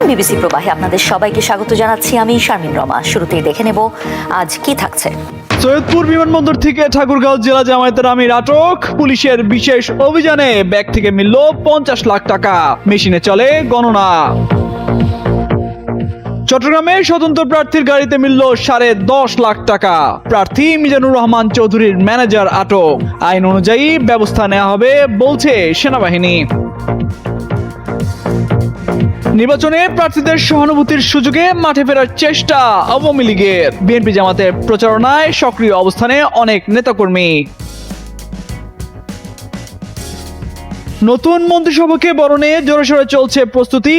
BBC প্রবাহে আপনাদের সবাইকে স্বাগত জানাচ্ছি। আমি শারমিন রমা। শুরুতেই দেখে নেব আজ কি থাকছে। সৈয়দপুর বিমানবন্দর থেকে ঠাকুরগাঁও জেলা জামায়াতের আমির আটক। পুলিশের বিশেষ অভিযানে ব্যাগ থেকে মিলল 50 লাখ টাকা। মেশিনে চলে গণনা। চট্টগ্রামে স্বতন্ত্র প্রার্থীর গাড়িতে মিলল 10.5 লাখ টাকা। প্রার্থী মিজানুর রহমান চৌধুরীর ম্যানেজার আটক। আইন অনুযায়ী ব্যবস্থা নেওয়া হবে বলছে সেনাবাহিনী। নির্বাচনে প্রার্থীদের সহানুভূতির সুযোগে মাঠে ফেরার চেষ্টা আওয়ামী লীগের। বিএনপি জামাতের প্রচারণায় সক্রিয় অবস্থানে অনেক নেতাকর্মী। নতুন মন্ত্রিসভাকে বরণে জোরেশোরে চলছে প্রস্তুতি।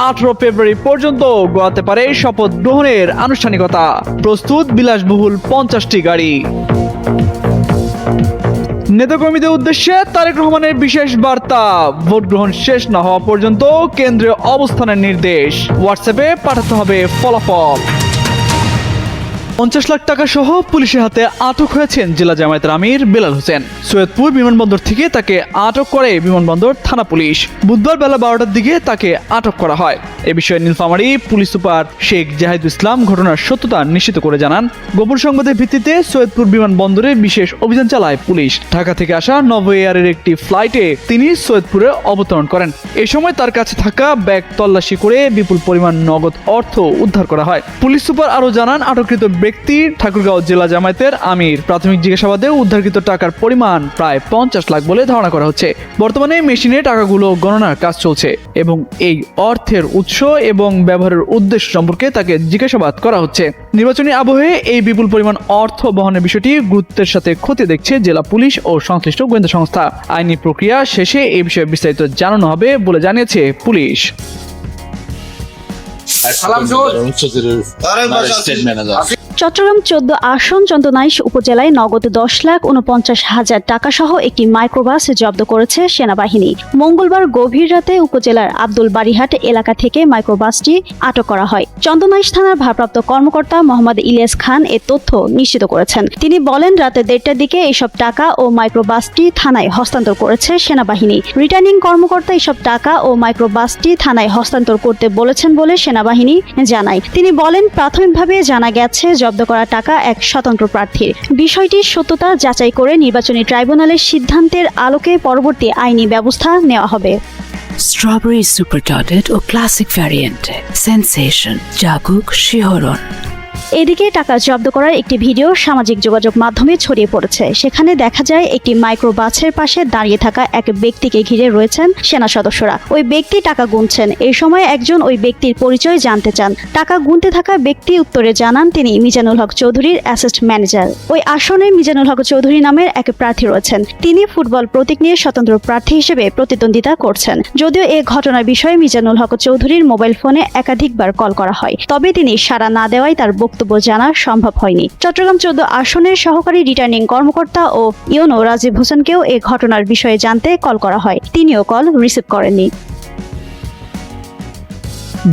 18 ফেব্রুয়ারি পর্যন্ত গড়াতে পারে শপথ গ্রহণের আনুষ্ঠানিকতা। প্রস্তুত বিলাসবহুল 50টি গাড়ি। নেতাকর্মীদের উদ্দেশ্যে তারেক রহমানের বিশেষ বার্তা। ভোট গ্রহণ শেষ না হওয়া পর্যন্ত কেন্দ্রে অবস্থানের নির্দেশ। হোয়াটসঅ্যাপে পাঠাতে হবে ফলাফল। 50 লাখ টাকা সহ পুলিশের হাতে আটক হয়েছেন জেলা জামায়াতের আমির বেলাল হোসেন। সৈয়দপুর বিমানবন্দর থেকে তাকে আটক করে বিমানবন্দর থানা পুলিশ। বুধবার বেলা 12টার দিকে তাকে আটক করা হয়। এ বিষয়ে নীলফামারী পুলিশ সুপার শেখ জাহিদুল ইসলাম ঘটনার সত্যতা নিশ্চিত করে জানান, গোপন সংবাদের ভিত্তিতে সৈয়দপুর বিমানবন্দরে বিশেষ অভিযান চালায় পুলিশ। ঢাকা থেকে আসা নভো এয়ারের একটি ফ্লাইটে তিনি সৈয়দপুরে অবতরণ করেন। এ সময় তার কাছে থাকা ব্যাগ তল্লাশি করে বিপুল পরিমাণ নগদ অর্থ উদ্ধার করা হয়। পুলিশ সুপার আরও জানান, আটককৃত ব্যক্তি ঠাকুরগাঁও জেলা জামায়াতের আমির। প্রাথমিক জিজ্ঞাসাবাদে উদ্ধারকৃত টাকার পরিমাণ প্রায় 50 লাখ বলে ধারণা করা হচ্ছে। বর্তমানে মেশিনে টাকাগুলো গণনার কাজ চলছে এবং এই অর্থের উৎস এবং ব্যবহারের উদ্দেশ্য সম্পর্কে তাকে জিজ্ঞাসাবাদ করা হচ্ছে। নির্বাচনী আবহে এই বিপুল পরিমাণ অর্থ বহনের বিষয়টি গুরুত্বের সাথে খতিয়ে দেখছে জেলা পুলিশ ও সংশ্লিষ্ট গোয়েন্দা সংস্থা। আইনি প্রক্রিয়া শেষে এই বিষয়ে বিস্তারিত জানানো হবে বলে জানিয়েছে পুলিশ। চট্টগ্রাম 14 আসন চন্দনাইশ উপজেলায় নগদ 10,49,000 টাকা সহ একটি মাইক্রোবাস জব্দ করেছে সেনাবাহিনী। মঙ্গলবার গভীর রাতে উপজেলার আব্দুল বাড়িহাট এলাকা থেকে মাইক্রোবাসটি আটক করা হয়। চন্দনাইশ থানার ভারপ্রাপ্ত কর্মকর্তা মোহাম্মদ ইলিয়াস খান এ তথ্য নিশ্চিত করেছেন। তিনি বলেন, রাতে 1:30টার দিকে এসব টাকা ও মাইক্রোবাসটি থানায় হস্তান্তর করেছে সেনাবাহিনী। রিটার্নিং কর্মকর্তা এসব টাকা ও মাইক্রোবাসটি থানায় হস্তান্তর করতে বলেছেন বলে সেনাবাহিনী জানায়। তিনি বলেন, প্রাথমিকভাবে জানা গেছে জব্দ করা টাকা এক স্বতন্ত্র প্রার্থীর। বিষয়টির সত্যতা যাচাই করে নির্বাচনী ট্রাইব্যুনালের সিদ্ধান্তের আলোকে পরবর্তী আইনি ব্যবস্থা নেওয়া হবে। স্ট্রবেরি সুপার ডটেড ও ক্লাসিক ভ্যারিয়েন্টে সেন্সেশন জাগুক শিহরণ। এদিকে টাকা জব্দ করার একটি ভিডিও সামাজিক যোগাযোগ মাধ্যমে ছড়িয়ে পড়েছে। সেখানে দেখা যায় একটি মাইক্রোবাসের পাশে দাঁড়িয়ে থাকা এক ব্যক্তিকে ঘিরে রয়েছেন সেনা সদস্যরা। ওই ব্যক্তি টাকা গুনছেন। এই সময় একজন ওই ব্যক্তির পরিচয় জানতে চান। টাকা গুনতে থাকা ব্যক্তি উত্তরে জানান তিনি মিজানুল হক চৌধুরীর অ্যাসিস্ট ম্যানেজার। ওই আসনে মিজানুল হক চৌধুরী নামের এক প্রার্থী রয়েছেন। তিনি ফুটবল প্রতীক নিয়ে স্বতন্ত্র প্রার্থী হিসেবে প্রতিদ্বন্দ্বিতা করছেন। যদিও এ ঘটনার বিষয়ে মিজানুল হক চৌধুরীর মোবাইল ফোনে একাধিকবার কল করা হয়, তবে তিনি সাড়া না দেওয়ায় তার বক্তব্য জানা সম্ভব হয়নি। চট্টগ্রাম 14 আসনের সহকারী রিটার্নিং কর্মকর্তা ও ইউনো রাজীব হোসেনকেও এ ঘটনার বিষয়ে জানতে কল করা হয়, তিনিও কল রিসিভ করেননি।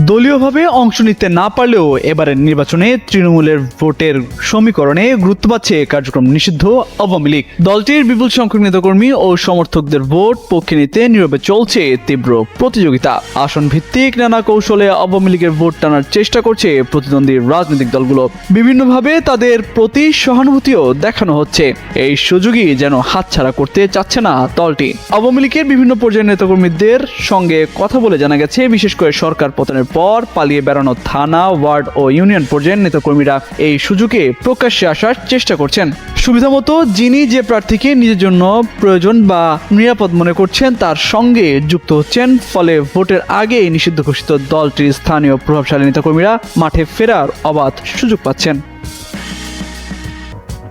দলীয়ভাবে অংশ নিতে না পারলেও এবারের নির্বাচনে তৃণমূলের ভোটের সমীকরণে গুরুত্ব পাচ্ছে কার্যক্রম নিষিদ্ধ আওয়ামী লীগ। দলটির বিপুল সংখ্যক নেতাকর্মী ও সমর্থকদের ভোট পক্ষে নিতে নীরবে চলছে তীব্র প্রতিযোগিতা। আসন ভিত্তিক নানা কৌশলে আওয়ামী লীগের ভোট টানার চেষ্টা করছে প্রতিদ্বন্দ্বী রাজনৈতিক দলগুলো। বিভিন্নভাবে তাদের প্রতি সহানুভূতিও দেখানো হচ্ছে। এই সুযোগই যেন হাতছাড়া করতে চাচ্ছে না দলটি। আওয়ামী লীগের বিভিন্ন পর্যায়ের নেতাকর্মীদের সঙ্গে কথা বলে জানা গেছে, বিশেষ করে সরকার পতনের পর পালিয়ে বেড়ানো থানা, ওয়ার্ড ও ইউনিয়ন পর্যায়ের নেতাকর্মীরা এই সুযোগে প্রকাশ্যে আসার চেষ্টা করছেন। সুবিধামতো যিনি যে প্রার্থীকে নিজের জন্য প্রয়োজন বা নিরাপদ মনে করছেন তার সঙ্গে যুক্ত হচ্ছেন। ফলে ভোটের আগেই নিষিদ্ধ ঘোষিত দলটির স্থানীয় প্রভাবশালী নেতাকর্মীরা মাঠে ফেরার অবাধ সুযোগ পাচ্ছেন।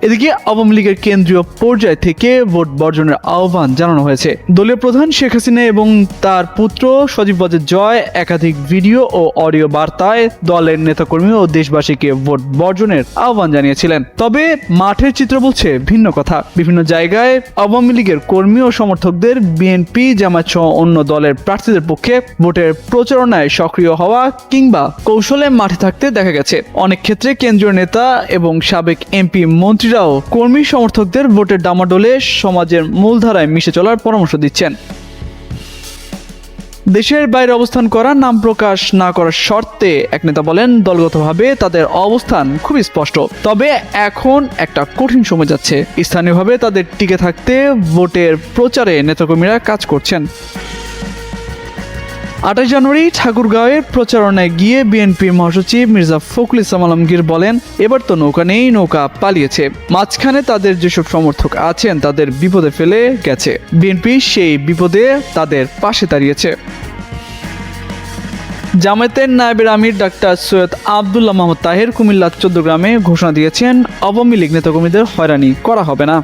এদিকে আওয়ামী লীগের কেন্দ্রীয় পর্যায় থেকে ভোট বর্জনের আহ্বান জানানো হয়েছে। দলীয় প্রধান শেখ হাসিনা এবং তার পুত্র সজীব ওয়াজেদ জয় একাধিক ভিডিও ও অডিও বার্তায় দলের নেতাকর্মী ও দেশবাসীকে ভোট বর্জনের আহ্বান জানিয়েছিলেন। তবে মাঠের চিত্র বলছে ভিন্ন কথা। বিভিন্ন জায়গায় আওয়ামী লীগের কর্মী ও সমর্থকদের বিএনপি, জামায়াত সহ অন্য দলের প্রার্থীদের পক্ষে ভোটের প্রচারণায় সক্রিয় হওয়া কিংবা কৌশলে মাঠে থাকতে দেখা গেছে। অনেক ক্ষেত্রে কেন্দ্রীয় নেতা এবং সাবেক এমপি মন্ত্রী কর্মী সমর্থকদের ভোটের ডামাডোলে সমাজের মূলধারায় মিশে চলার পরামর্শ দিচ্ছেন। দেশের বাইরে অবস্থান করা নাম প্রকাশ না করার শর্তে এক নেতা বলেন, দলগতভাবে তাদের অবস্থান খুবই স্পষ্ট, তবে এখন একটা কঠিন সময় যাচ্ছে। স্থানীয়ভাবে তাদের টিকে থাকতে ভোটের প্রচারে নেতাকর্মীরা কাজ করছেন। 28 জানুয়ারি ঠাকুরগাঁওয়ের প্রচারণায় গিয়ে বিএনপি মহাসচিব মির্জা ফখরুল ইসলাম আলমগীর বলেন, এবার তো নৌকা নেই, নৌকা পালিয়েছে। মাঝখানে তাদের যেসব সমর্থক আছেন তাদের বিপদে ফেলে গেছে, বিএনপি সেই বিপদে তাদের পাশে দাঁড়িয়েছে। জামায়াতের নায়েবে আমির ডাক্তার সৈয়দ আবদুল্লাহ মোহাম্মদ তাহের কুমিল্লা 14 গ্রামে ঘোষণা দিয়েছেন, আওয়ামী লীগ নেতাকর্মীদের হয়রানি করা হবে না।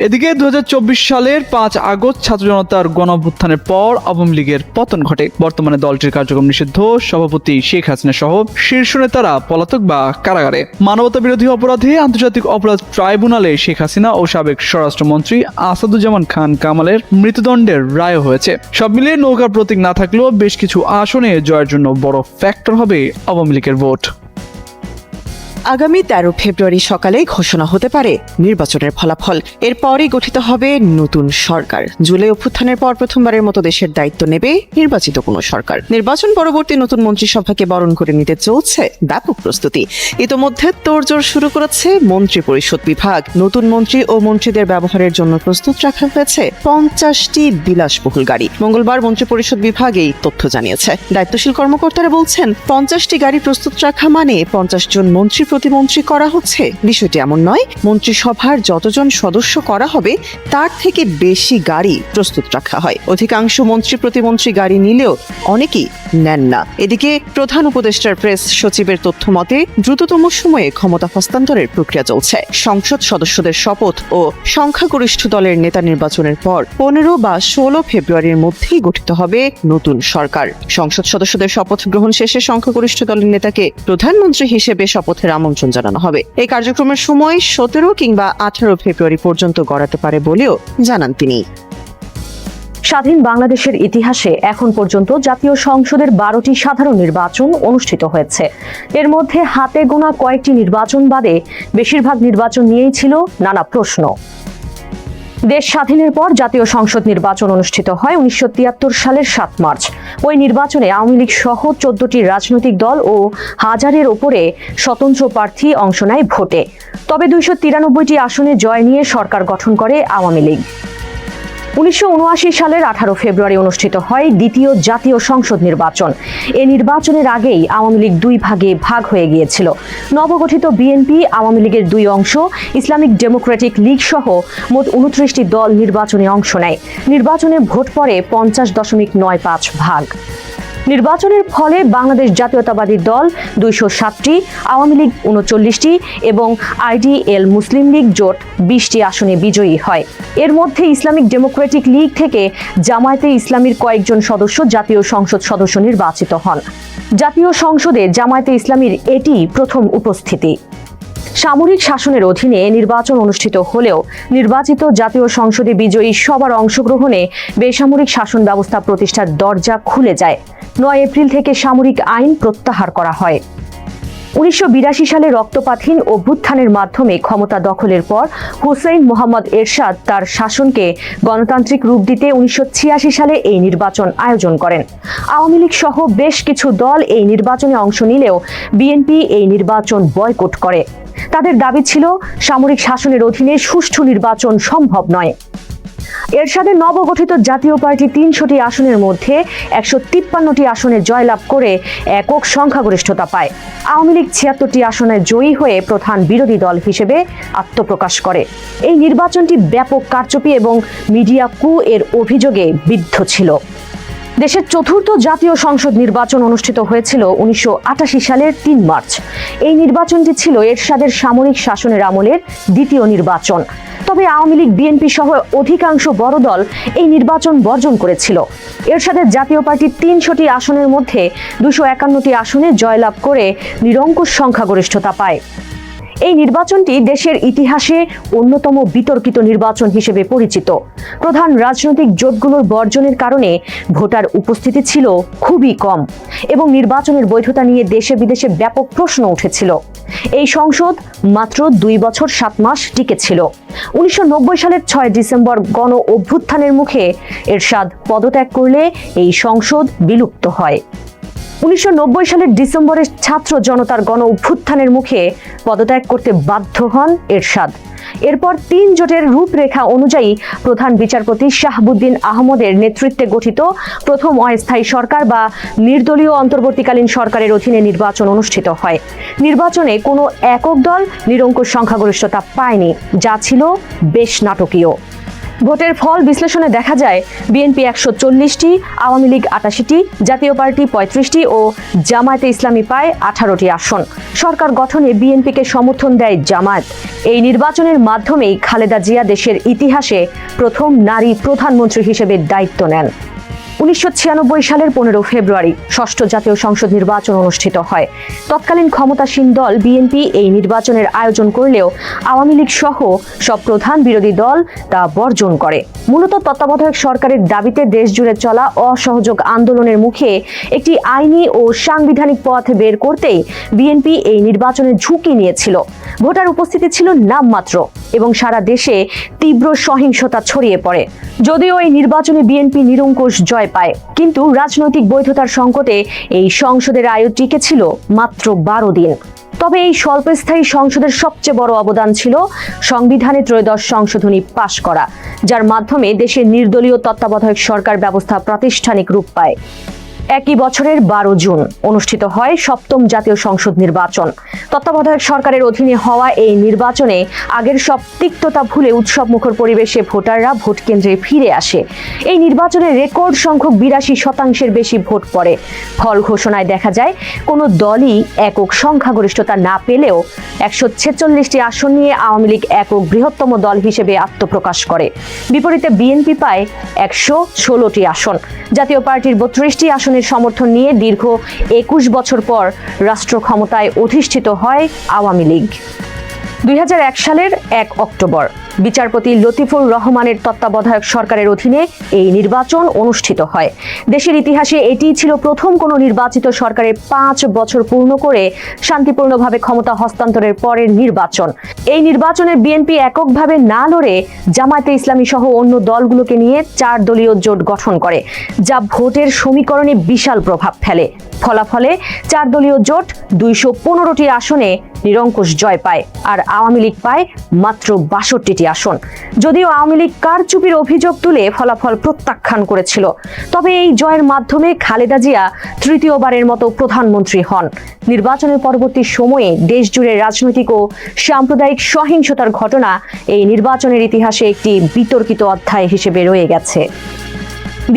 এদিকে 2024 সালের 5 আগস্ট ছাত্র জনতার গণঅভ্যুত্থানের পর আওয়ামী লীগের পতন ঘটে। বর্তমানে দলটির কার্যক্রম নিষিদ্ধ, সভাপতি শেখ হাসিনা সহ শীর্ষ নেতারা পলাতক বা কারাগারে। মানবতা বিরোধী অপরাধে আন্তর্জাতিক অপরাধ ট্রাইব্যুনালে শেখ হাসিনা ও সাবেক স্বরাষ্ট্রমন্ত্রী আসাদুজ্জামান খান কামালের মৃত্যুদণ্ডের রায় হয়েছে। সব মিলিয়ে নৌকার প্রতীক না থাকলেও বেশ কিছু আসনে জয়ের জন্য বড় ফ্যাক্টর হবে আওয়ামী লীগের ভোট। আগামী 13 ফেব্রুয়ারি সকালে ঘোষণা হতে পারে নির্বাচনের ফলাফল। এরপরই গঠিত হবে নতুন সরকার। জুলাই অভ্যুত্থানের পর প্রথমবারের মতো দেশের দায়িত্ব নেবে নির্বাচিত কোনো সরকার। নির্বাচন পরবর্তী নতুন মন্ত্রিসভাকে বরণ করে নিতে চলছে ব্যাপক প্রস্তুতি। ইতোমধ্যে তোড়জোড় শুরু করেছে মন্ত্রী পরিষদ বিভাগ। নতুন মন্ত্রী ও মন্ত্রীদের ব্যবহারের জন্য প্রস্তুত রাখা হয়েছে 50টি বিলাসবহুল গাড়ি। মঙ্গলবার মন্ত্রী পরিষদ বিভাগ এই তথ্য জানিয়েছে। দায়িত্বশীল কর্মকর্তারা বলছেন, 50টি গাড়ি প্রস্তুত রাখা মানে 50 জন মন্ত্রী প্রতিমন্ত্রী করা হচ্ছে। বিষয়টি এমন নয়, মন্ত্রিসভার যতজন সদস্য করা হবে তার থেকে বেশি গাড়ি প্রস্তুত রাখা হয়। অধিকাংশ মন্ত্রী প্রতিমন্ত্রী গাড়ি নিলেও অনেকেই নেন না। এদিকে প্রধান উপদেষ্টার প্রেস সচিবের তথ্য মতে দ্রুততম সময়ে ক্ষমতা হস্তান্তরের প্রক্রিয়া চলছে। সংসদ সদস্যদের শপথ ও সংখ্যাগরিষ্ঠ দলের নেতা নির্বাচনের পর 15 বা 16 ফেব্রুয়ারির মধ্যেই গঠিত হবে নতুন সরকার। সংসদ সদস্যদের শপথ গ্রহণ শেষে সংখ্যাগরিষ্ঠ দলের নেতাকে প্রধানমন্ত্রী হিসেবে শপথের আমন্ত্রণ জানানো হবে। এই কার্যক্রমের সময় 17 কিংবা 18 ফেব্রুয়ারি পর্যন্ত গড়াতে পারে বলেও জানান তিনি। স্বাধীন বাংলাদেশের ইতিহাসে এখন পর্যন্ত জাতীয় সংসদের 12টি সাধারণ নির্বাচন অনুষ্ঠিত হয়েছে। এর মধ্যে হাতে গোনা কয়েকটি নির্বাচন বাদে বেশিরভাগ নির্বাচন নিয়েই ছিল নানা প্রশ্ন। দেশ স্বাধীনের পর জাতীয় সংসদ নির্বাচন অনুষ্ঠিত হয় 1973 সালের 7 মার্চ। ওই নির্বাচনে আওয়ামী লীগ সহ 14টি রাজনৈতিক দল ও হাজারের ওপরে স্বতন্ত্র প্রার্থী অংশ নেয় ভোটে। তবে 293টি আসনে জয় নিয়ে সরকার গঠন করে আওয়ামী লীগ। 1979 সালের 18 ফেব্রুয়ারি অনুষ্ঠিত হয় দ্বিতীয় জাতীয় সংসদ নির্বাচন। এই নির্বাচনের আগেই আওয়ামী লীগ দুই ভাগে ভাগ হয়ে গিয়েছিল। নবগঠিত বিএনপি, আওয়ামী লীগের দুই অংশ, ইসলামিক ডেমোক্রেটিক লীগ সহ মোট 29টি দল নির্বাচনে অংশ নেয়। নির্বাচনে ভোট পড়ে 50.95 ভাগ। নির্বাচনের ফলে বাংলাদেশ জাতীয়তাবাদী দল 207টি, আওয়ামী লীগ 39টি এবং আইডিএল মুসলিম লীগ জোট 20টি আসনে বিজয়ী হয়। এর মধ্যে ইসলামিক ডেমোক্রেটিক লীগ থেকে জামায়াতে ইসলামীর কয়েকজন সদস্য জাতীয় সংসদ সদস্য নির্বাচিত হন। জাতীয় সংসদে জামায়াতে ইসলামীর এটি প্রথম উপস্থিতি। সামরিক শাসনের অধীনে নির্বাচন অনুষ্ঠিত হলেও নির্বাচিত জাতীয় সংসদে বিজয়ী সবার অংশগ্রহণে বেসামরিক শাসন ব্যবস্থা প্রতিষ্ঠার দরজা খুলে যায়। 9 এপ্রিল থেকে সামরিক আইন প্রত্যাহার করা হয়। 1982 সালে রক্তপাতহীন অভ্যুত্থানের মাধ্যমে ক্ষমতা দখলের পর হুসেইন মোহাম্মদ এরশাদ তার শাসনকে গণতান্ত্রিক রূপ দিতে 1986 সালে এই নির্বাচন আয়োজন করেন। আওয়ামী লীগ সহ বেশ কিছু দল এই নির্বাচনে অংশ নিলেও বিএনপি এই নির্বাচন বয়কট করে। তাদের দাবি ছিল, সামরিক শাসনের অধীনে সুষ্ঠু নির্বাচন সম্ভব নয়। এরশাদের নবগঠিত জাতীয় পার্টি 300টি আসনের মধ্যে 153টি আসনে জয়লাভ করে একক সংখ্যাগরিষ্ঠতা পায়। আওয়ামী লীগ 76টি আসনে জয়ী হয়ে প্রধান বিরোধী দল হিসেবে আত্মপ্রকাশ করে। এই নির্বাচনটি ব্যাপক কারচুপি এবং মিডিয়া কু এর অভিযোগে বিদ্ধ ছিল। দেশের চতুর্থ জাতীয় সংসদ নির্বাচন অনুষ্ঠিত হয়েছিল 1988 সালের 3 মার্চ। এই নির্বাচনটি ছিল এরশাদের সামরিক শাসনের আমলের দ্বিতীয় নির্বাচন। তবে আওয়ামী লীগ, বিএনপি সহ অধিকাংশ বড় দল এই নির্বাচন বর্জন করেছিল। এরশাদের জাতীয় পার্টি 300টি আসনের মধ্যে 251টি আসনে জয়লাভ করে নিরঙ্কুশ সংখ্যাগরিষ্ঠতা পায়। এই নির্বাচনটি দেশের ইতিহাসে অন্যতম বিতর্কিত নির্বাচন হিসেবে পরিচিত। প্রধান রাজনৈতিক জোটগুলোর বর্জনের কারণে ভোটার উপস্থিতি ছিল খুবই কম এবং নির্বাচনের বৈধতা নিয়ে দেশে বিদেশে ব্যাপক প্রশ্ন উঠেছিল। এই সংসদ মাত্র 2 বছর 7 মাস টিকেছিল। 1990 সালের 6 ডিসেম্বর গণ অভ্যুত্থানের মুখে এরশাদ পদত্যাগ করলে এই সংসদ বিলুপ্ত হয়। 1990 সালের ডিসেম্বরে ছাত্র জনতার গণ অভ্যুত্থানের মুখে পদত্যাগ করতে বাধ্য হন এরশাদ। এরপর 3 জোটের রূপরেখা অনুযায়ী প্রধান বিচারপতি শাহাবুদ্দিন আহমদের নেতৃত্বে গঠিত প্রথম অস্থায়ী সরকার বা নির্দলীয় অন্তর্বর্তীকালীন সরকারের অধীনে নির্বাচন অনুষ্ঠিত হয়। নির্বাচনে কোনো একক দল নিরঙ্কুশ সংখ্যাগরিষ্ঠতা পায়নি, যা ছিল বেশ নাটকীয়। ভোটের ফল বিশ্লেষণে দেখা যায় বিএনপি 140টি, আওয়ামী লীগ 88টি, জাতীয় পার্টি 35টি ও জামায়াতে ইসলামী পায় 18টি আসন। সরকার গঠনে বিএনপিকে সমর্থন দেয় জামায়াত। এই নির্বাচনের মাধ্যমেই খালেদা জিয়া দেশের ইতিহাসে প্রথম নারী প্রধানমন্ত্রী হিসেবে দায়িত্ব নেন। 1996 সালের 15 ফেব্রুয়ারি ষষ্ঠ জাতীয় সংসদ নির্বাচন অনুষ্ঠিত হয়। তৎকালীন ক্ষমতাসীন দল বিএনপি এই নির্বাচনের আয়োজন করলেও আওয়ামী লীগ সহ সব প্রধান বিরোধী দল তা বর্জন করে। মূলত তত্ত্বাবধায়ক সরকারের দাবিতে দেশজুড়ে চলা অসহযোগ আন্দোলনের মুখে একটি আইনি ও সাংবিধানিক পথ বের করতেই বিএনপি এই নির্বাচনের ঝুঁকি নিয়েছিল। ভোটার উপস্থিতি ছিল নামমাত্র এবং সারা দেশে তীব্র সহিংসতা ছড়িয়ে পড়ে। যদিও এই নির্বাচনে বিএনপি নিরঙ্কুশ জয় পায়, কিন্তু রাজনৈতিক বৈধতার সংকটে এই সংসদের আয়ু টিকেছিল মাত্র 12 দিন। তবে এই স্বল্পস্থায়ী সংসদের সবচেয়ে বড় অবদান ছিল সংবিধানে ত্রয়োদশ সংশোধনী পাশ করা, যার মাধ্যমে দেশের নির্দলীয় তত্ত্বাবধায়ক সরকার ব্যবস্থা প্রাতিষ্ঠানিক রূপ পায়। একই বছরের 12 জুন অনুষ্ঠিত হয় সপ্তম জাতীয় সংসদ নির্বাচন। তত্ত্বাবধায়ক সরকারের অধীনে হওয়া এই নির্বাচনে আগের সব তিক্ততা ভুলে উৎসবমুখর পরিবেশে ভোটাররা ভোট কেন্দ্রে ফিরে আসে। এই নির্বাচনে রেকর্ড সংখ্যক 82% বেশি ভোট পড়ে। ফল ঘোষণায় দেখা যায় কোনো দলই একক সংখ্যাগরিষ্ঠতা না পেলেও 146টি আসন নিয়ে আওয়ামী লীগ একক বৃহত্তম দল হিসেবে আত্মপ্রকাশ করে। বিপরীতে বিএনপি পায় 116টি আসন। জাতীয় পার্টির 32টি আসনের সমর্থন নিয়ে দীর্ঘ 21 বছর পর রাষ্ট্র ক্ষমতায় অধিষ্ঠিত হয় আওয়ামী লীগ। 2001 সালের 1 অক্টোবর বিচারপতি লতিফুর রহমানের তত্ত্বাবধায়ক সরকারের অধীনে এই নির্বাচন অনুষ্ঠিত হয়। দেশের ইতিহাসে এটিই ছিল প্রথম কোনো নির্বাচিত সরকারের 5 বছর পূর্ণ করে শান্তিপূর্ণভাবে ক্ষমতা হস্তান্তরের পরের নির্বাচন। এই নির্বাচনে বিএনপি এককভাবে না লড়ে জামায়াতে ইসলামী সহ অন্য দলগুলোকে নিয়ে 4 দলীয় জোট গঠন করে, যা ভোটের সমীকরণে বিশাল প্রভাব ফেলে। ফলাফলে 4 দলীয় জোট 215টি আসনে নিরঙ্কুশ জয় পায়, আর আওয়ামী লীগ পায় মাত্র 62টি আসন। যদিও আওয়ামী লীগ কারচুপির অভিযোগ তুলে ফলাফল প্রত্যাখ্যান করেছিল, তবে এই জয়ের মাধ্যমে খালেদা জিয়া তৃতীয়বারের মতো প্রধানমন্ত্রী হন। নির্বাচনের পরবর্তী সময়ে দেশজুড়ে রাজনৈতিক ও সাম্প্রদায়িক সহিংসতার ঘটনা এই নির্বাচনের ইতিহাসে একটি বিতর্কিত অধ্যায় হিসেবে রয়ে গেছে।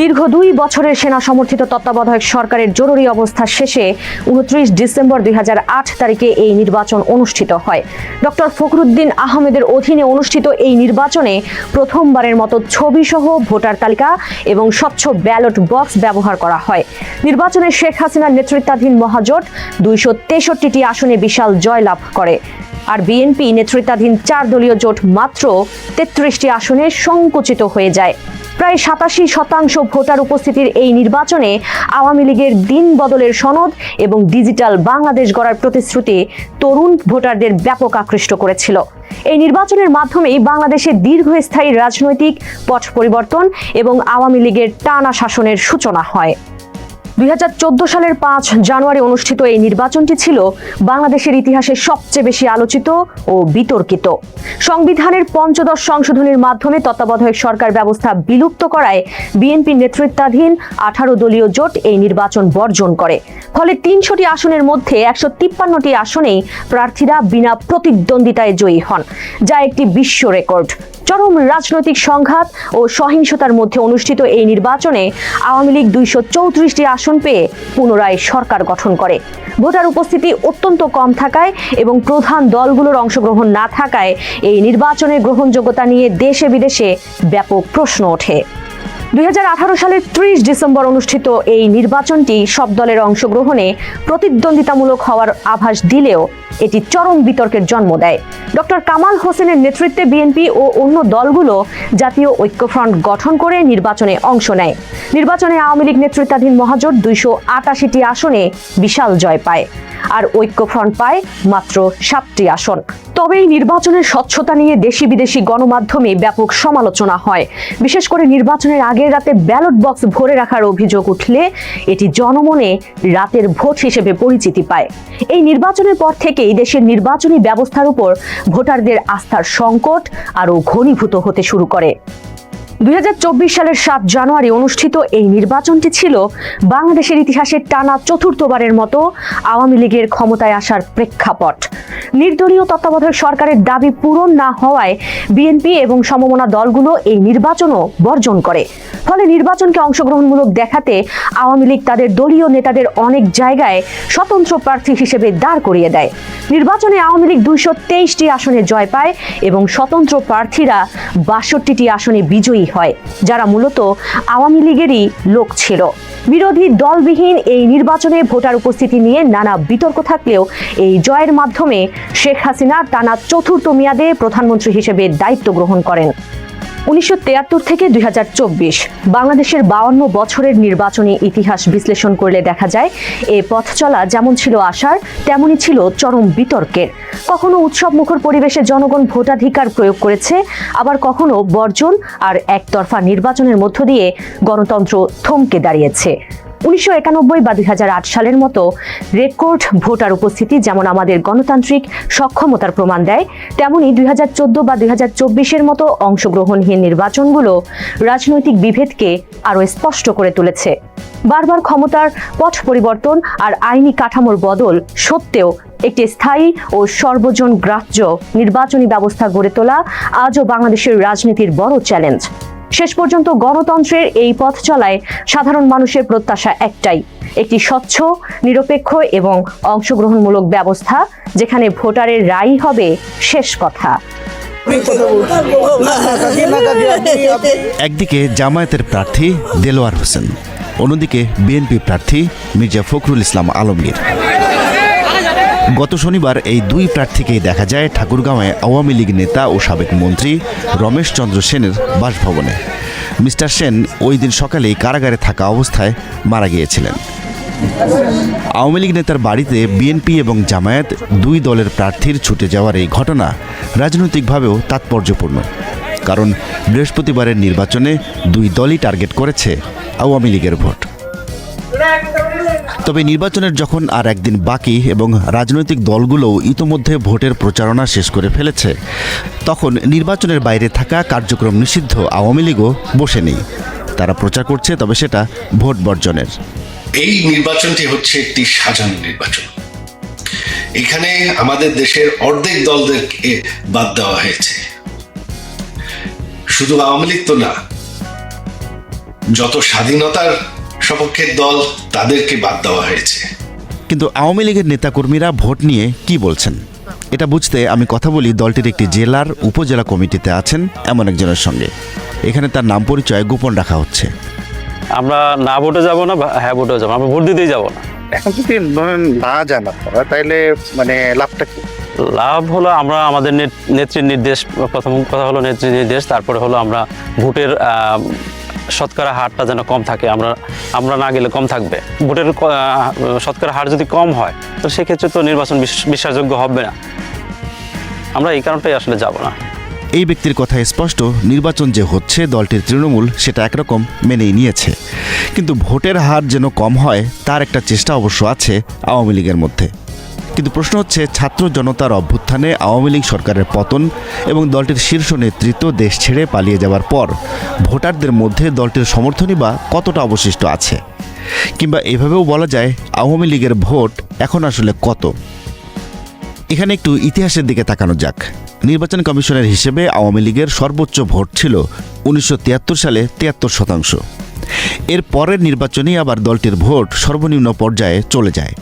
দীর্ঘ 2 বছরের সেনা সমর্থিত তত্ত্বাবধায়ক সরকারের জরুরি অবস্থা শেষে 29 ডিসেম্বর 2008 তারিখে এই নির্বাচন অনুষ্ঠিত হয়। ডক্টর ফখরুদ্দিন আহমেদের অধীনে অনুষ্ঠিত এই নির্বাচনে প্রথমবারের মতো ছবিসহ ভোটার তালিকা এবং স্বচ্ছ ব্যালট বক্স ব্যবহার করা হয়। নির্বাচনে শেখ হাসিনার নেতৃত্বাধীন মহাজোট 263টি আসনে বিশাল জয় লাভ করে, আর বিএনপি নেতৃত্বাধীন 4 দলীয় জোট মাত্র 33টি আসনে সংকুচিত হয়ে যায়। প্রায় 87% ভোটার উপস্থিতির এই নির্বাচনে আওয়ামী লীগের দিন বদলের সনদ এবং ডিজিটাল বাংলাদেশ গড়ার প্রতিশ্রুতি তরুণ ভোটারদের ব্যাপক আকৃষ্ট করেছিল। এই নির্বাচনের মাধ্যমেই বাংলাদেশে দীর্ঘস্থায়ী রাজনৈতিক পট পরিবর্তন এবং আওয়ামী লীগের টানা শাসনের সূচনা হয়। 2014 সালের 5 জানুয়ারি অনুষ্ঠিত এই নির্বাচনটি ছিল বাংলাদেশের ইতিহাসে সবচেয়ে বেশি আলোচিত ও বিতর্কিত। সংবিধানের 15 সংশোধনীর মাধ্যমে তত্ত্বাবধায়ক সরকার ব্যবস্থা বিলুপ্ত করায় বিএনপি নেতৃত্বাধীন 18 দলীয় জোট এই নির্বাচন বর্জন করে। ফলে 300টি আসনের মধ্যে 153টি আসনেই প্রার্থীরা বিনা প্রতিদ্বন্দ্বিতায় জয়ী হন, যা একটি বিশ্ব রেকর্ড। চরম রাজনৈতিক সংঘাত ও সহিংসতার মধ্যে অনুষ্ঠিত এই নির্বাচনে আওয়ামী লীগ 234টি আসন পেয়ে পুনরায় সরকার গঠন করে। ভোটার উপস্থিতি অত্যন্ত কম থাকায় এবং প্রধান দলগুলোর অংশগ্রহণ না থাকায় এই নির্বাচনের গ্রহণযোগ্যতা নিয়ে দেশে বিদেশে ব্যাপক প্রশ্ন ওঠে। 2018 সালের 30 ডিসেম্বর অনুষ্ঠিত এই নির্বাচনটি সব দলের অংশগ্রহণে প্রতিদ্বন্দ্বিতামূলক হওয়ার আভাস দিলেও এটি চরম বিতর্কের জন্ম দেয়। ডক্টর কামাল হোসেনের নেতৃত্বে বিএনপি ও অন্য দলগুলো জাতীয় ঐক্যফ্রন্ট গঠন করে নির্বাচনে অংশ নেয়। নির্বাচনে আওয়ামী লীগ নেতৃত্বাধীন মহাজোট 288টি আসনে বিশাল জয় পায়, আর ঐক্যফ্রন্ট পায় মাত্র 7টি আসন। তবে এই নির্বাচনের স্বচ্ছতা নিয়ে দেশি বিদেশি গণমাধ্যমে ব্যাপক সমালোচনা হয়। বিশেষ করে নির্বাচনের আগের রাতে ব্যালট বক্স ভরে রাখার অভিযোগ উঠলে এটি জনমনে রাতের ভোট হিসেবে পরিচিতি পায়। এই নির্বাচনের পর থেকেই দেশের নির্বাচনী ব্যবস্থার উপর ভোটারদের আস্থার সংকট আরও ঘনীভূত হতে শুরু করে। 2024 সালের 7 জানুয়ারি অনুষ্ঠিত এই নির্বাচনটি ছিল বাংলাদেশের ইতিহাসে টানা চতুর্থবারের মতো আওয়ামী লীগের ক্ষমতায় আসার প্রেক্ষাপট। নির্দলীয় তত্ত্বাবধায়ক সরকারের দাবি পূরণ না হওয়ায় বিএনপি এবং সমমনা দলগুলো এই নির্বাচনও বর্জন করে। ফলে নির্বাচনকে অংশগ্রহণমূলক দেখাতে আওয়ামী লীগ তাদের দলীয় নেতাদের অনেক জায়গায় স্বতন্ত্র প্রার্থী হিসেবে দাঁড় করিয়ে দেয়। নির্বাচনে আওয়ামী লীগ 223টি আসনে জয় পায় এবং স্বতন্ত্র প্রার্থীরা 62টি আসনে বিজয়ী হয়, যারা মূলত আওয়ামী লীগেরই লোক ছিল। বিরোধী দলবিহীন এই নির্বাচনে ভোটার উপস্থিতি নিয়ে নানা বিতর্ক থাকলেও এই জয়ের মাধ্যমে শেখ হাসিনা টানা চতুর্থ মেয়াদে প্রধানমন্ত্রী হিসেবে দায়িত্ব গ্রহণ করেন। 1973 থেকে 2024 বাংলাদেশের 52 বছরের নির্বাচনী ইতিহাস বিশ্লেষণ করলে দেখা যায় এ পথ চলা যেমন ছিল আশার তেমনই ছিল চরম বিতর্কের। কখনো উৎসবমুখর পরিবেশে জনগণ ভোটাধিকার প্রয়োগ করেছে, আবার কখনো বর্জন আর একতরফা নির্বাচনের মধ্য দিয়ে গণতন্ত্র থমকে দাঁড়িয়েছে। 1991 বা 2008 সালের মতো রেকর্ড ভোটার উপস্থিতি যেমন আমাদের গণতান্ত্রিক সক্ষমতার প্রমাণ দেয়, তেমনি 2014 বা 2024-এর মতো অংশগ্রহণহীন নির্বাচনগুলো রাজনৈতিক বিভেদকে আরও স্পষ্ট করে তুলেছে। বারবার ক্ষমতার পথ পরিবর্তন আর আইনি কাঠামোর বদল সত্ত্বেও একটি স্থায়ী ও সর্বজন গ্রাহ্য নির্বাচনী ব্যবস্থা গড়ে তোলা আজও বাংলাদেশের রাজনীতির বড় চ্যালেঞ্জ। শেষ পর্যন্ত গণতন্ত্রের এই পথ চলায় সাধারণ মানুষের প্রত্যাশা একটাই, একটি স্বচ্ছ, নিরপেক্ষ এবং অংশগ্রহণমূলক ব্যবস্থা যেখানে ভোটারের রায়ই হবে শেষ কথা। একদিকে জামায়াতের প্রার্থী দেলোয়ার হোসেন, অন্যদিকে বিএনপি প্রার্থী মির্জা ফখরুল ইসলাম আলমগীর। গত শনিবার এই দুই প্রার্থীকেই দেখা যায় ঠাকুরগাঁওয়ে আওয়ামী লীগ নেতা ও সাবেক মন্ত্রী রমেশ চন্দ্র সেনের বাসভবনে। মিস্টার সেন ওই দিন সকালেই কারাগারে থাকা অবস্থায় মারা গিয়েছিলেন। আওয়ামী লীগ নেতার বাড়িতে বিএনপি এবং জামায়াত দুই দলের প্রার্থীর ছুটে যাওয়ার এই ঘটনা রাজনৈতিকভাবেও তাৎপর্যপূর্ণ, কারণ বৃহস্পতিবারের নির্বাচনে দুই দলই টার্গেট করেছে আওয়ামী লীগের ভোট। তবে নির্বাচনের যখন আর একদিন বাকি এবং রাজনৈতিক দলগুলোও ইতোমধ্যে ভোটের প্রচারণা শেষ করে ফেলেছে, তখন নির্বাচনের বাইরে থাকা কার্যক্রম নিষিদ্ধ আওয়ামী লীগও বসে নেই। তারা প্রচার করছে, তবে সেটা ভোট বর্জনের। এই নির্বাচনটি হচ্ছে একটি সাজানো নির্বাচন। এখানে আমাদের দেশের অর্ধেক দলদেরকে বাদ দেওয়া হয়েছে। শুধু আওয়ামী লীগ তো না, যত স্বাধীনতার সপক্ষের দল তাদেরকে বাদ দেওয়া হয়েছে। কিন্তু আওয়ামী লীগের নেতাকর্মীরা ভোট নিয়ে কি বলছেন, এটা বুঝতে আমি কথা বলি দলটির একটি জেলার উপজেলা কমিটিতে আছেন এমন একজনের সঙ্গে। এখানে তার নাম পরিচয় গোপন রাখা হচ্ছে। আমরা না ভোটে যাব না, হ্যাঁ ভোটে যাবো, আমরা ভোট দিতেই যাব না। এখন যদি না জানা তাইলে মানে লাভটা কি? লাভ হলো আমরা আমাদের নেত্রীর নির্দেশ, প্রথম কথা হলো নেত্রীর নির্দেশ, তারপরে হলো আমরা ভোটের শতকরা হারটা যেন কম থাকে, আমরা না গেলে কম থাকবে। ভোটের শতকরা হার যদি কম হয় তো সেক্ষেত্রে তো নির্বাচন বিশ্বাসযোগ্য হবে না। আমরা এই কারণটাই আসলে যাব না। এই ব্যক্তির কথা স্পষ্ট, নির্বাচন যে হচ্ছে দলটির তৃণমূল সেটা একরকম মেনেই নিয়েছে, কিন্তু ভোটের হার যেন কম হয় তার একটা চেষ্টা অবশ্য আছে আওয়ামী লীগের মধ্যে। কিন্তু প্রশ্ন হচ্ছে, ছাত্র জনতার অভ্যুত্থানে আওয়ামী লীগ সরকারের পতন এবং দলটির শীর্ষ নেতৃত্ব দেশ ছেড়ে পালিয়ে যাওয়ার পর ভোটারদের মধ্যে দলটির সমর্থনই বা কতটা অবশিষ্ট আছে, কিংবা এভাবেও বলা যায় আওয়ামী লীগের ভোট এখন আসলে কত। এখানে একটু ইতিহাসের দিকে তাকানো যাক। নির্বাচন কমিশনের হিসেবে আওয়ামী লীগের সর্বোচ্চ ভোট ছিল 1973 সালে 73%। এর পরের নির্বাচনেই আবার দলটির ভোট সর্বনিম্ন পর্যায়ে চলে যায়।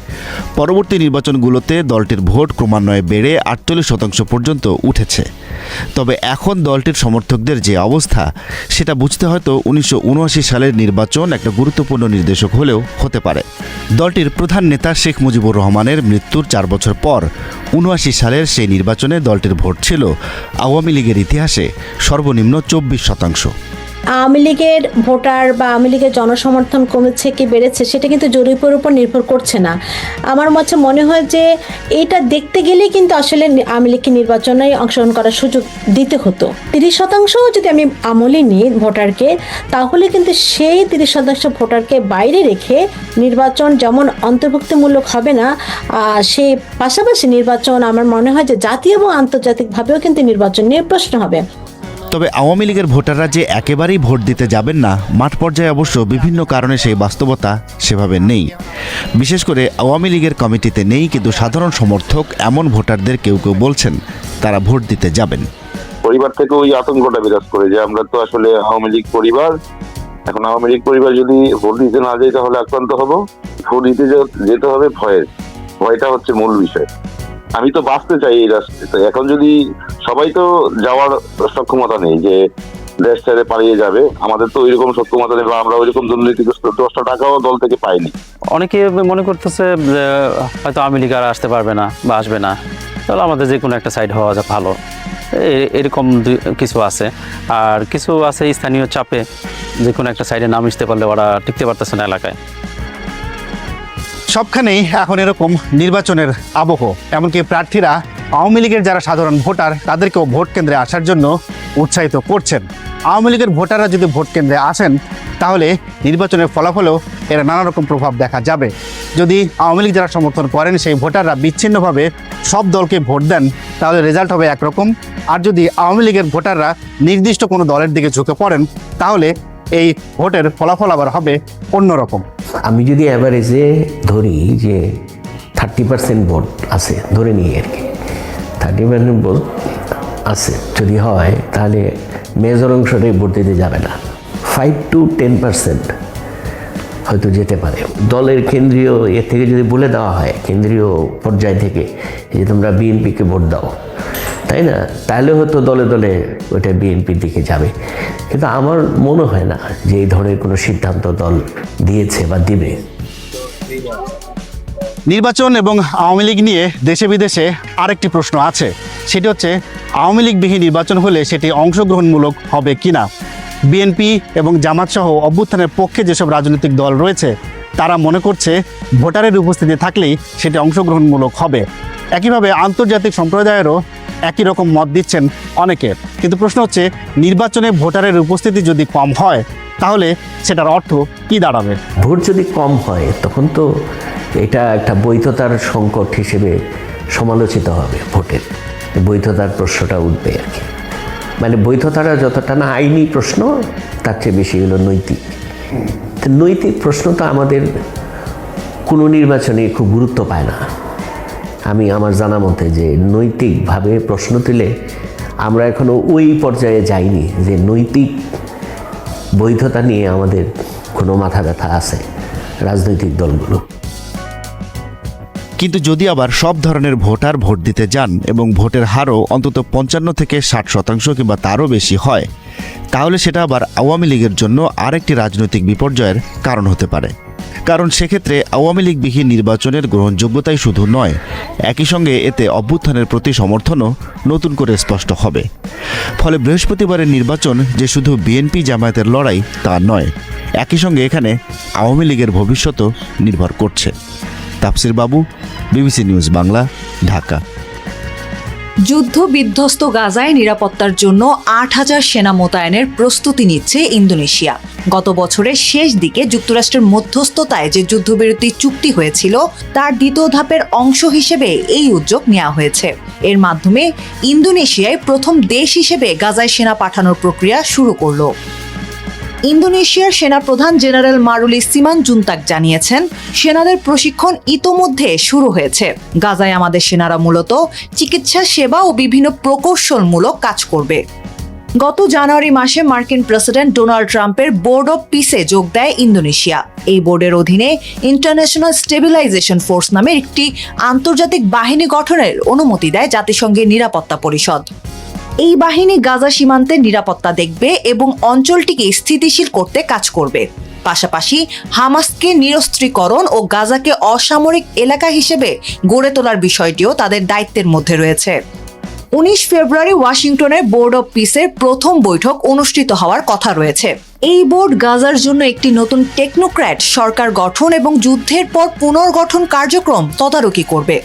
পরবর্তী নির্বাচনগুলোতে দলটির ভোট ক্রমান্বয়ে বেড়ে 48% পর্যন্ত উঠেছে। তবে এখন দলটির সমর্থকদের যে অবস্থা সেটা বুঝতে হয়তো 1979 সালের নির্বাচন একটা গুরুত্বপূর্ণ নির্দেশক হলেও হতে পারে। দলটির প্রধান নেতা শেখ মুজিবুর রহমানের মৃত্যুর 4 বছর পর 79 সালের সেই নির্বাচনে দলটির ভোট ছিল আওয়ামী লীগের ইতিহাসে সর্বনিম্ন 24%। আওয়ামী লীগের ভোটার বা আওয়ামী লীগের জনসমর্থন কমেছে কি বেড়েছে সেটা কিন্তু জরিপের উপর নির্ভর করছে না। আমার কাছে মনে হয় যে এটা দেখতে গেলেই কিন্তু আসলে আওয়ামী লীগকে নির্বাচনে অংশগ্রহণ করার সুযোগ দিতে হতো। 30% যদি আমি আমলে নিই ভোটারকে, তাহলে কিন্তু সেই 30% ভোটারকে বাইরে রেখে নির্বাচন যেমন অন্তর্ভুক্তিমূলক হবে না, সেই পাশাপাশি নির্বাচন আমার মনে হয় যে জাতীয় এবং আন্তর্জাতিকভাবেও কিন্তু নির্বাচন নিয়ে প্রশ্ন হবে। তবে আওয়ামী লীগের ভোটাররা যে একেবারেই ভোট দিতে যাবেন না, মাঠ পর্যায়ে অবশ্য বিভিন্ন কারণে সেই বাস্তবতা সেভাবে নেই। বিশেষ করে আওয়ামী লীগের কমিটিতে নেই, কিন্তু সাধারণ সমর্থক এমন ভোটারদের কেউ কেউ বলছেন তারা ভোট দিতে যাবেন। পরিবার থেকে ওই আতঙ্কটা বিরাজ করে যে আমরা তো আসলে আওয়ামী লীগ পরিবার, এখন আওয়ামী লীগ পরিবার যদি ভোট দিতে না যাই তাহলে আক্রান্ত হব। ভোট দিতে যেতে হবে ভয়টা হচ্ছে মূল বিষয়। আমি তো বাঁচতে চাই এই রাষ্ট্রে। এখন যদি সবাই তো যাওয়ার সক্ষমতা নেই যে দেশ ছেড়ে পালিয়ে যাবে, আমাদের তো ওইরকম সক্ষমতা নেই বা আমরা ওইরকম দুর্নীতিগ্রস্ত 10টা টাকাও দল থেকে পাইনি। অনেকে মনে করতেছে যে হয়তো আওয়ামী লীগ আর আসতে পারবে না বা আসবে না, তাহলে আমাদের যে কোনো একটা সাইড হওয়া যা ভালো, এরকম কিছু আছে। আর কিছু আছে স্থানীয় চাপে যে কোনো একটা সাইডে নাম আসতে পারলে ওরা টিকতে পারতেছে না এলাকায়। সবখানেই এখন এরকম নির্বাচনের আবহ। এমনকি প্রার্থীরা আওয়ামী লীগের যারা সাধারণ ভোটার তাদেরকেও ভোট কেন্দ্রে আসার জন্য উৎসাহিত করছেন। আওয়ামী লীগের ভোটাররা যদি ভোট কেন্দ্রে আসেন তাহলে নির্বাচনের ফলাফলেও এর নানা রকম প্রভাব দেখা যাবে। যদি আওয়ামী লীগ যারা সমর্থন করেন সেই ভোটাররা বিচ্ছিন্নভাবে সব দলকে ভোট দেন তাহলে রেজাল্ট হবে একরকম। আর যদি আওয়ামী লীগের ভোটাররা নির্দিষ্ট কোনো দলের দিকে ঝুঁকে পড়েন তাহলে এই ভোটের ফলাফল আবার হবে অন্যরকম। আমি যদি অ্যাভারেজে ধরি যে 30% ভোট আছে, ধরে নিই আর কি, 30% ভোট আছে যদি হয় তাহলে মেজর অংশটাই ভোট দিতে যাবে না। 5 to 10% হয়তো যেতে পারে। দলের কেন্দ্রীয় এর থেকে যদি বলে দেওয়া হয় কেন্দ্রীয় পর্যায় থেকে যে তোমরা বিএনপিকে ভোট দাও, তাই না, তাহলে হয়তো দলে দলে ওইটা বিএনপির দিকে যাবে। কিন্তু আমার মনে হয় না যে এই ধরনের কোনো সিদ্ধান্ত দল দিয়েছে বা দিবে। নির্বাচন এবং আওয়ামী লীগ নিয়ে দেশে বিদেশে আরেকটি প্রশ্ন আছে, সেটি হচ্ছে আওয়ামী লীগবিহীন নির্বাচন হলে সেটি অংশগ্রহণমূলক হবে কিনা। বিএনপি এবং জামাত সহ অভ্যুত্থানের পক্ষে যেসব রাজনৈতিক দল রয়েছে তারা মনে করছে ভোটারের উপস্থিতি থাকলেই সেটি অংশগ্রহণমূলক হবে। একইভাবে আন্তর্জাতিক সম্প্রদায়েরও একই রকম মত দিচ্ছেন অনেকে। কিন্তু প্রশ্ন হচ্ছে নির্বাচনে ভোটারের উপস্থিতি যদি কম হয় তাহলে সেটার অর্থ কি দাঁড়াবে? ভোট যদি কম হয় তখন তো এটা একটা বৈধতার সংকট হিসেবে সমালোচিত হবে। ভোটের বৈধতার প্রশ্নটা উঠবে আর কি। মানে বৈধতাটা যতটা না আইনি প্রশ্ন তার চেয়ে বেশি হলো নৈতিক। তো নৈতিক প্রশ্ন তো আমাদের কোনো নির্বাচনে খুব গুরুত্ব পায় না। আমি আমার জানা মতে যে নৈতিকভাবে প্রশ্ন তুলে আমরা এখনও ওই পর্যায়ে যাইনি যে নৈতিক বৈধতা নিয়ে আমাদের কোনো মাথা ব্যথা আছে রাজনৈতিক দলগুলো। কিন্তু যদি আবার সব ধরনের ভোটার ভোট দিতে যান এবং ভোটের হারও অন্তত 55 থেকে 60% কিংবা তারও বেশি হয়, তাহলে সেটা আবার আওয়ামী লীগের জন্য আরেকটি রাজনৈতিক বিপর্যয়ের কারণ হতে পারে। কারণ সেক্ষেত্রে আওয়ামী লীগবিহীন নির্বাচনের গ্রহণযোগ্যতাই শুধু নয়, একই সঙ্গে এতে অভ্যুত্থানের প্রতি সমর্থনও নতুন করে স্পষ্ট হবে। ফলে বৃহস্পতিবারের নির্বাচন যে শুধু বিএনপি জামায়াতের লড়াই তা নয়, একই সঙ্গে এখানে আওয়ামী লীগের ভবিষ্যতও নির্ভর করছে। তাফসির বাবু, বিবিসি নিউজ বাংলা, ঢাকা। যুদ্ধ বিধ্বস্ত গাজায় নিরাপত্তার জন্য ৮,০০০ সেনা মোতায়েনের প্রস্তুতি নিচ্ছে ইন্দোনেশিয়া। গত বছরের শেষ দিকে যুক্তরাষ্ট্রের মধ্যস্থতায় যে যুদ্ধবিরতি চুক্তি হয়েছিল তার দ্বিতীয় ধাপের অংশ হিসেবে এই উদ্যোগ নেওয়া হয়েছে। এর মাধ্যমে ইন্দোনেশিয়ায় প্রথম দেশ হিসেবে গাজায় সেনা পাঠানোর প্রক্রিয়া শুরু করলো। ইন্দোনেশিয়ার সেনাপ্রধান জেনারেল মারুলি সিমানজুন্তাক জানিয়েছেন, সেনাদের প্রশিক্ষণ ইতোমধ্যে শুরু হয়েছে। গাজায় আমাদের সেনারা মূলত চিকিৎসা সেবা ও বিভিন্ন প্রকৌশলমূলক কাজ করবে। গত জানুয়ারি মাসে মার্কিন প্রেসিডেন্ট ডোনাল্ড ট্রাম্পের বোর্ড অব পিসে যোগ দেয় ইন্দোনেশিয়া। এই বোর্ডের অধীনে ইন্টারন্যাশনাল স্টেবিলাইজেশন ফোর্স নামে একটি আন্তর্জাতিক বাহিনী গঠনের অনুমতি দেয় জাতিসংঘের নিরাপত্তা পরিষদ। এই বাহিনী গাজা সীমান্তের নিরাপত্তা দেখবে এবং অঞ্চলটিকে স্থিতিশীল করতে কাজ করবে। পাশাপাশি হামাসকে নিরস্ত্রীকরণ ও গাজাকে অসামরিক এলাকা হিসেবে গড়ে তোলার বিষয়টিও তাদের দায়িত্বের মধ্যে রয়েছে। 19 ফেব্রুয়ারি ওয়াশিংটনে বোর্ড অব পিসের প্রথম বৈঠক অনুষ্ঠিত হওয়ার কথা রয়েছে। এই বোর্ড গাজার জন্য একটি নতুন টেকনোক্র্যাট সরকার গঠন এবং যুদ্ধের পর পুনর্গঠন কার্যক্রম তদারকি করবে।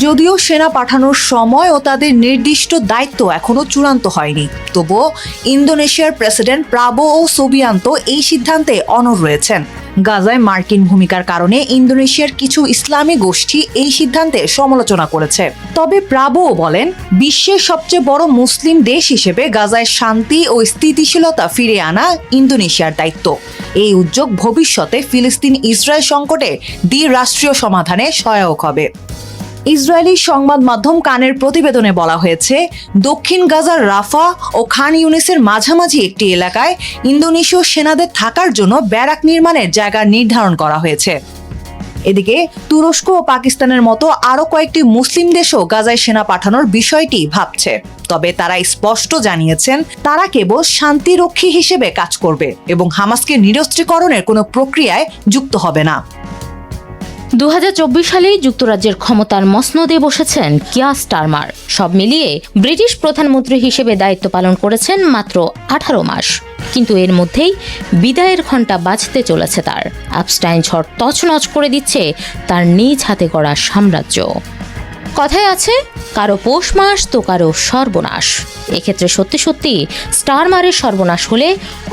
যদিও সেনা পাঠানোর সময় ও তাদের নির্দিষ্ট দায়িত্ব এখনো চূড়ান্ত হয়নি, তবুও ইন্দোনেশিয়ার প্রেসিডেন্ট প্রাবোও সুবিয়ান্তো এই সিদ্ধান্তে অনড় রয়েছেন। গাজায় মার্কিন ভূমিকার কারণে ইন্দোনেশিয়ার কিছু ইসলামী গোষ্ঠী এই সিদ্ধান্তে সমালোচনা করেছে। তবে প্রাবোও বলেন, বিশ্বের সবচেয়ে বড় মুসলিম দেশ হিসেবে গাজায় শান্তি ও স্থিতিশীলতা ফিরিয়ে আনা ইন্দোনেশিয়ার দায়িত্ব। এই উদ্যোগ ভবিষ্যতে ফিলিস্তিন ইসরায়েল সংকটে দ্বিরাষ্ট্রীয় সমাধানে সহায়ক হবে। ইসরায়েলি সংবাদ মাধ্যম কানের প্রতিবেদনে বলা হয়েছে, দক্ষিণ গাজার রাফা ও খান ইউনিসের মাঝামাঝি একটি এলাকায় ইন্দোনেশীয় সেনাদের থাকার জন্য ব্যারাক নির্মাণের জায়গা নির্ধারণ করা হয়েছে। এদিকে তুরস্ক ও পাকিস্তানের মতো আরও কয়েকটি মুসলিম দেশও গাজায় সেনা পাঠানোর বিষয়টি ভাবছে। তবে তারা স্পষ্ট জানিয়েছেন, তারা কেবল শান্তিরক্ষী হিসেবে কাজ করবে এবং হামাসকে নিরস্ত্রীকরণের কোনো প্রক্রিয়ায় যুক্ত হবে না। 2024 সালে যুক্তরাজ্যের ক্ষমতার মসনদে বসেছেন কিয়ার স্টারমার। সব মিলিয়ে ব্রিটিশ প্রধানমন্ত্রী হিসেবে দায়িত্ব পালন করেছেন মাত্র 18 মাস, কিন্তু এর মধ্যেই বিদায়ের ঘণ্টা বাজতে চলেছে তার। আপস্টাইন ঝড় তছনছ করে দিচ্ছে তার নিজ হাতে গড়া সাম্রাজ্য। কথায় আছে, কারো পৌষ মাস তো কারো সর্বনাশ। এক্ষেত্রে সত্যি সত্যি স্টারমারের সর্বনাশ হলে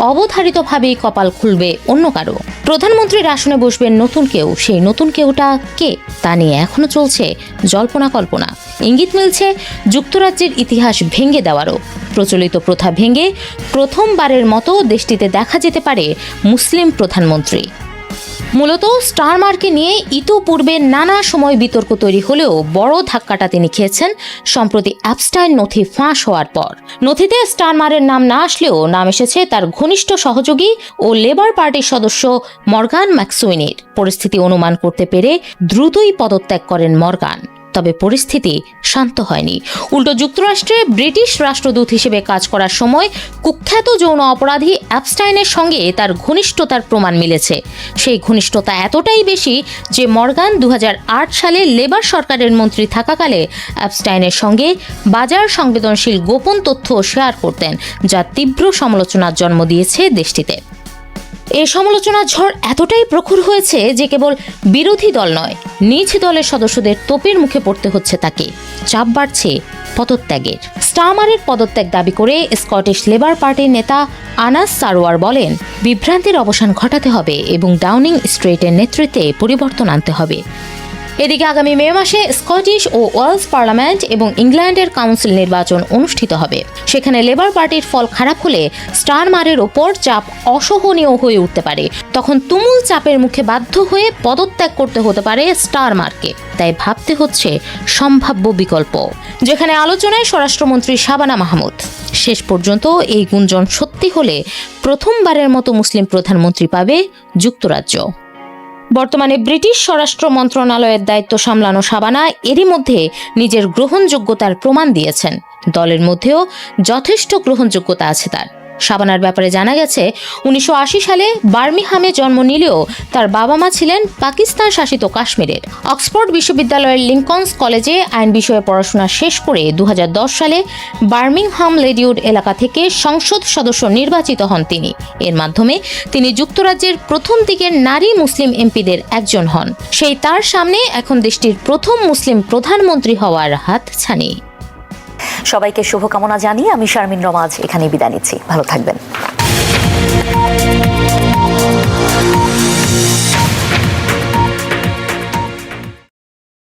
অবধারিতভাবেই কপাল খুলবে অন্য কারো। প্রধানমন্ত্রীর আসনে বসবেন নতুন কেউ, সেই নতুন কেউটা কে তা নিয়ে এখনো চলছে জল্পনা কল্পনা। ইঙ্গিত মিলছে যুক্তরাজ্যের ইতিহাস ভেঙে দেওয়ারও। প্রচলিত প্রথা ভেঙে প্রথমবারের মতো দেশটিতে দেখা যেতে পারে মুসলিম প্রধানমন্ত্রী। মূলত স্টারমারকে নিয়ে ইতিপূর্বে নানা সময় বিতর্ক তৈরি হলেও বড় ধাক্কাটা তিনি খেয়েছেন সম্প্রতি আপস্টাইন নথি ফাঁস হওয়ার পর। নথিতে স্টারমারের নাম না আসলেও নাম এসেছে তার ঘনিষ্ঠ সহযোগী ও লেবার পার্টির সদস্য মর্গান ম্যাকসুইনের। পরিস্থিতি অনুমান করতে পেরে দ্রুতই পদত্যাগ করেন মর্গান। তবে পরিস্থিতি শান্ত হয়নি। উল্টো যুক্তরাষ্ট্রে ব্রিটিশ রাষ্ট্রদূত হিসেবে কাজ করার সময় কুখ্যাত যৌন অপরাধী অ্যাপস্টাইনের সঙ্গে তার ঘনিষ্ঠতার প্রমাণ মিলেছে। সেই ঘনিষ্ঠতা এতটাই বেশি যে মর্গান 2008 সালে লেবার সরকারের মন্ত্রী থাকাকালে অ্যাপস্টাইনের সঙ্গে বাজার সংবেদনশীল গোপন তথ্য শেয়ার করতেন, যা তীব্র সমালোচনার জন্ম দিয়েছে দেশটিতে। এই সমালোচনার ঝড় এতটাই প্রখর হয়েছে যে কেবল বিরোধী দল নয়, নিজ দলের সদস্যদের তোপের মুখে পড়তে হচ্ছে তাকে। চাপ বাড়ছে পদত্যাগের। স্টারমারের পদত্যাগ দাবি করে স্কটিশ লেবার পার্টির নেতা আনাস সারোয়ার বলেন, বিভ্রান্তির অবসান ঘটাতে হবে এবং ডাউনিং স্ট্রিটের নেতৃত্বে পরিবর্তন আনতে হবে। এদিকে আগামী মে মাসে স্কটিশ ও ওয়েলস পার্লামেন্ট এবং ইংল্যান্ডের কাউন্সিল নির্বাচন অনুষ্ঠিত হবে। সেখানে লেবার পার্টির ফল খারাপ হলে স্টারমারের ওপর চাপ অসহনীয় হয়ে উঠতে পারে। তখন তুমুল চাপের মুখে বাধ্য হয়ে পদত্যাগ করতে হতে পারে স্টারমারকে। তাই ভাবতে হচ্ছে সম্ভাব্য বিকল্প, যেখানে আলোচনায় স্বরাষ্ট্রমন্ত্রী শাবানা মাহমুদ। শেষ পর্যন্ত এই গুঞ্জন সত্যি হলে প্রথমবারের মতো মুসলিম প্রধানমন্ত্রী পাবে যুক্তরাজ্য। বর্তমানে ব্রিটিশ স্বরাষ্ট্র মন্ত্রণালয়ের দায়িত্ব সামলানো শাবানা এরই মধ্যে নিজের গ্রহণযোগ্যতার প্রমাণ দিয়েছেন। দলের মধ্যেও যথেষ্ট গ্রহণযোগ্যতা আছে তার। শাবানার ব্যাপারে জানা গেছে, 1980 সালে বার্মিংহামে জন্ম নিলেও তার বাবা মা ছিলেন পাকিস্তান শাসিত কাশ্মীরের। অক্সফোর্ড বিশ্ববিদ্যালয়ের লিঙ্কনস কলেজে আইন বিষয়ে পড়াশোনা শেষ করে 2010 সালে বার্মিংহাম লেডিউড এলাকা থেকে সংসদ সদস্য নির্বাচিত হন তিনি। এর মাধ্যমে তিনি যুক্তরাজ্যের প্রথম দিকের নারী মুসলিম এমপিদের একজন হন। সেই তার সামনে এখন দেশটির প্রথম মুসলিম প্রধানমন্ত্রী হওয়ার হাতছানি। সবাইকে শুভকামনা জানিয়ে আমি শারমিন রমাজ এখানে বিদায় নিচ্ছি। ভালো থাকবেন।